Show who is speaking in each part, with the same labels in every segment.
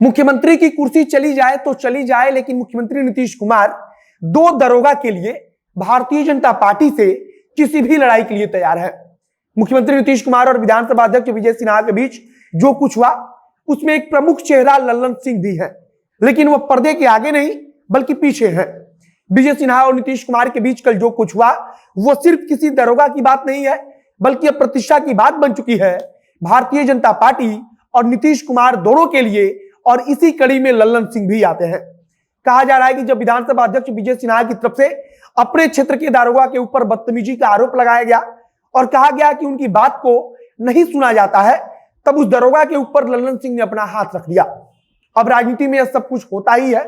Speaker 1: मुख्यमंत्री की कुर्सी चली जाए तो चली जाए, लेकिन मुख्यमंत्री नीतीश कुमार दो दरोगा के लिए भारतीय जनता पार्टी से किसी भी लड़ाई के लिए तैयार है। मुख्यमंत्री नीतीश कुमार और विधानसभा अध्यक्ष विजय सिन्हा के बीच जो कुछ हुआ उसमें एक प्रमुख चेहरा लल्लन सिंह भी है, लेकिन वह पर्दे के आगे नहीं बल्कि पीछे है। विजय सिन्हा और नीतीश कुमार के बीच कल जो कुछ हुआ वो सिर्फ किसी दरोगा की बात नहीं है, बल्कि अब प्रतिष्ठा की बात बन चुकी है भारतीय जनता पार्टी और नीतीश कुमार दोनों के लिए। और इसी कड़ी में लल्लन सिंह भी आते हैं। कहा जा रहा है कि जब विधानसभा अध्यक्ष विजय सिन्हा की तरफ से अपने क्षेत्र के दारोगा के ऊपर बदतमीजी का आरोप लगाया गया और कहा गया कि उनकी बात को नहीं सुना जाता है, तब उस दरोगा के ऊपर लल्लन सिंह ने अपना हाथ रख दिया। अब राजनीति में यह सब कुछ होता ही है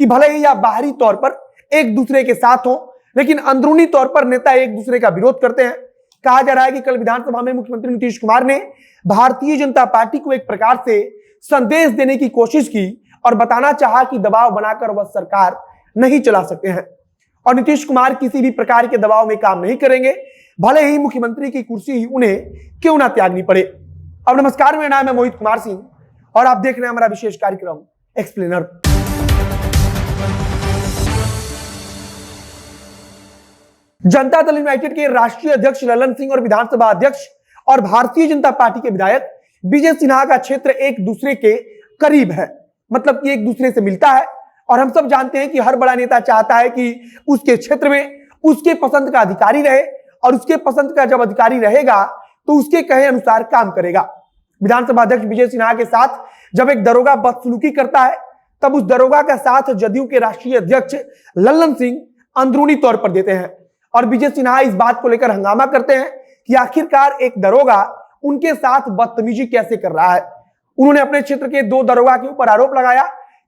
Speaker 1: कि भले ही या बाहरी तौर पर एक दूसरे के साथ हो, लेकिन अंदरूनी तौर पर नेता एक दूसरे का विरोध करते हैं। कहा जा रहा है कि कल विधानसभा में मुख्यमंत्री नीतीश कुमार ने भारतीय जनता पार्टी को एक प्रकार से संदेश देने की कोशिश की और बताना चाहा कि दबाव बनाकर वह सरकार नहीं चला सकते हैं और नीतीश कुमार किसी भी प्रकार के दबाव में काम नहीं करेंगे, भले ही मुख्यमंत्री की कुर्सी उन्हें क्यों ना त्यागनी पड़े। अब नमस्कार, मेरा नाम है मोहित कुमार सिंह और आप देख रहे हैं हमारा विशेष कार्यक्रम एक्सप्लेनर। जनता दल यूनाइटेड के राष्ट्रीय अध्यक्ष लल्लन सिंह और विधानसभा अध्यक्ष और भारतीय जनता पार्टी के विधायक विजय सिन्हा का क्षेत्र एक दूसरे के करीब है, मतलब कि एक दूसरे से मिलता है। और हम सब जानते हैं कि हर बड़ा नेता चाहता है कि उसके क्षेत्र में उसके पसंद का अधिकारी रहे और उसके पसंद का जब अधिकारी रहेगा तो उसके कहे अनुसार काम करेगा। विधानसभा अध्यक्ष विजय सिन्हा के साथ जब एक दरोगा बदसलूकी करता है तब उस दरोगा का साथ जदयू के राष्ट्रीय अध्यक्ष लल्लन सिंह अंदरूनी तौर पर देते हैं और विजय सिन्हा इस बात को लेकर हंगामा करते हैं कि आखिरकार एक दरोगा उनके साथ बदतमीजी कैसे कर रहा है। उन्होंने अपने क्षेत्र के दो दरोगा के ऊपर आरोप लगाया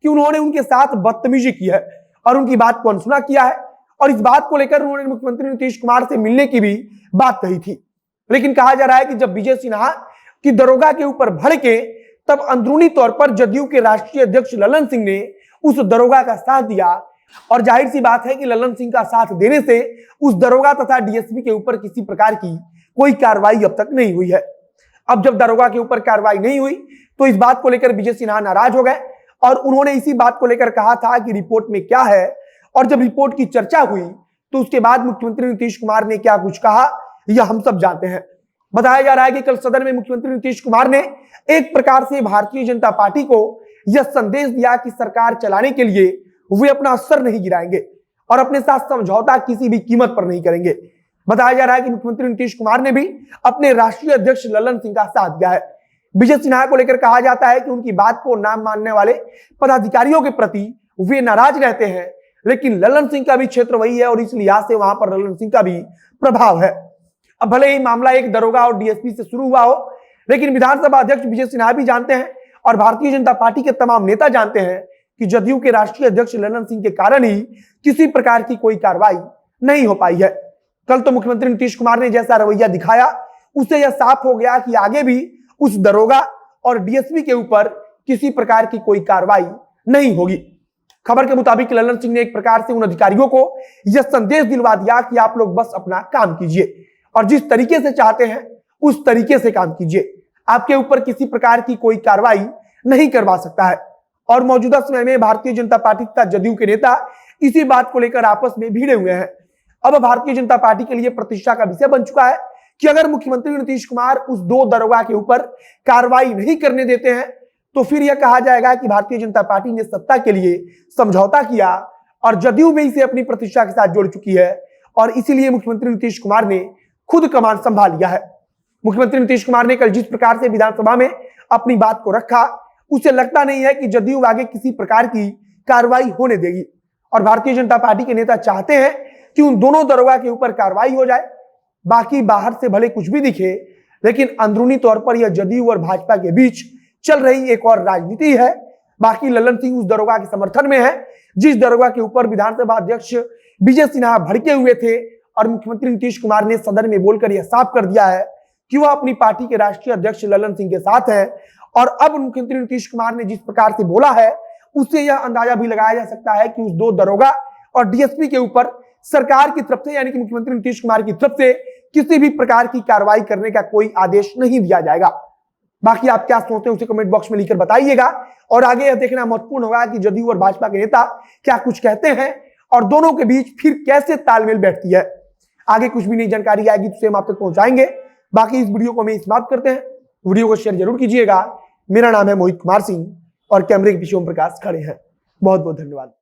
Speaker 1: कि उन्होंने उनके साथ बदतमीजी की है और उनकी बात को अनसुना किया है और इस बात को लेकर उन्होंने मुख्यमंत्री नीतीश कुमार से मिलने की भी बात कही थी। लेकिन कहा जा रहा है कि जब विजय सिन्हा की दरोगा के ऊपर भड़के तब अंदरूनी तौर पर जदयू के राष्ट्रीय अध्यक्ष लल्लन सिंह ने उस दरोगा का साथ दिया और जाहिर सी बात है कि लल्लन सिंह का साथ देने से उस दरोगा तथा डीएसपी के ऊपर किसी प्रकार की कोई कार्रवाई अब तक नहीं हुई है। अब जब दरोगा के ऊपर कार्रवाई नहीं हुई तो इस बात को लेकर विजय सिन्हा नाराज हो गए और उन्होंने इसी बात को लेकर कहा था कि रिपोर्ट में क्या है। और जब रिपोर्ट की चर्चा हुई तो उसके बाद मुख्यमंत्री नीतीश कुमार ने क्या कुछ कहा यह हम सब जानते हैं। बताया जा रहा है कि कल सदन में मुख्यमंत्री नीतीश कुमार ने एक प्रकार से भारतीय जनता पार्टी को यह संदेश दिया कि सरकार चलाने के लिए वे अपना सर नहीं गिराएंगे और अपने साथ समझौता किसी भी कीमत पर नहीं करेंगे। बताया जा रहा है कि मुख्यमंत्री नीतीश कुमार ने भी अपने राष्ट्रीय अध्यक्ष लल्लन सिंह का साथ दिया है। विजय सिन्हा को लेकर कहा जाता है कि उनकी बात को ना मानने वाले पदाधिकारियों के प्रति वे नाराज रहते हैं, लेकिन लल्लन सिंह का भी क्षेत्र वही है और इस लिहाज से वहां पर लल्लन सिंह का भी प्रभाव है। अब भले ही मामला एक दरोगा और डीएसपी से शुरू हुआ हो, लेकिन विधानसभा अध्यक्ष विजय सिन्हा भी जानते हैं और भारतीय जनता पार्टी के तमाम नेता जानते हैं कि जदयू के राष्ट्रीय अध्यक्ष लल्लन सिंह के कारण ही किसी प्रकार की कोई कार्रवाई नहीं हो पाई है। कल तो मुख्यमंत्री नीतीश कुमार ने जैसा रवैया दिखाया उससे यह साफ हो गया कि आगे भी उस दरोगा और डीएसपी के ऊपर किसी प्रकार की कोई कार्रवाई नहीं होगी। खबर के मुताबिक लल्लन सिंह ने एक प्रकार से उन अधिकारियों को यह संदेश दिलवा दिया कि आप लोग बस अपना काम कीजिए और जिस तरीके से चाहते हैं उस तरीके से काम कीजिए, आपके ऊपर किसी प्रकार की कोई कार्रवाई नहीं करवा सकता है। और मौजूदा समय में भारतीय जनता पार्टी तथा जदयू के नेता इसी बात को लेकर आपस में भिड़े हुए हैं। अब भारतीय जनता पार्टी के लिए प्रतिष्ठा का विषय बन चुका है कि अगर मुख्यमंत्री नीतीश कुमार उस दो दरोगा के ऊपर कार्रवाई नहीं करने देते हैं तो फिर यह कहा जाएगा कि भारतीय जनता पार्टी ने सत्ता के लिए समझौता किया और जदयू भी इसे अपनी प्रतिष्ठा के साथ जोड़ चुकी है और इसीलिए मुख्यमंत्री नीतीश कुमार ने खुद कमान संभाल लिया है। मुख्यमंत्री नीतीश कुमार ने कल जिस प्रकार से विधानसभा में अपनी बात को रखा उसे लगता नहीं है कि जदयू आगे किसी प्रकार की कार्रवाई होने देगी और भारतीय जनता पार्टी के नेता चाहते हैं कि उन दोनों दरोगा के ऊपर कार्रवाई हो जाए। बाकी बाहर से भले कुछ भी दिखे, लेकिन अंदरूनी तौर पर यह जदयू और भाजपा के बीच चल रही एक और राजनीति है। बाकी लल्लन सिंह उस दरोगा के समर्थन में है जिस दरोगा के ऊपर विधानसभा अध्यक्ष विजय सिन्हा भड़के हुए थे और मुख्यमंत्री नीतीश कुमार ने सदन में बोलकर यह साफ कर दिया है कि वह अपनी पार्टी के राष्ट्रीय अध्यक्ष लल्लन सिंह के साथ है। और अब मुख्यमंत्री नीतीश कुमार ने जिस प्रकार से बोला है उससे यह अंदाजा भी लगाया जा सकता है कि उस दो दरोगा और डीएसपी के ऊपर सरकार की तरफ से यानी कि मुख्यमंत्री नीतीश कुमार की तरफ से किसी भी प्रकार की कार्रवाई करने का कोई आदेश नहीं दिया जाएगा। बाकी आप क्या सोचते हैं उसे कमेंट बॉक्स में लिखकर बताइएगा। और आगे यह देखना महत्वपूर्ण होगा कि जदयू और भाजपा के नेता क्या कुछ कहते हैं और दोनों के बीच फिर कैसे तालमेल बैठती है। आगे कुछ भी नई जानकारी आएगी तो हम आप तक पहुंचाएंगे। बाकी इस वीडियो को हम समाप्त करते हैं। वीडियो को शेयर जरूर कीजिएगा। मेरा नाम है मोहित कुमार सिंह और कैमरे के पीछे ओम प्रकाश खड़े हैं। बहुत बहुत धन्यवाद।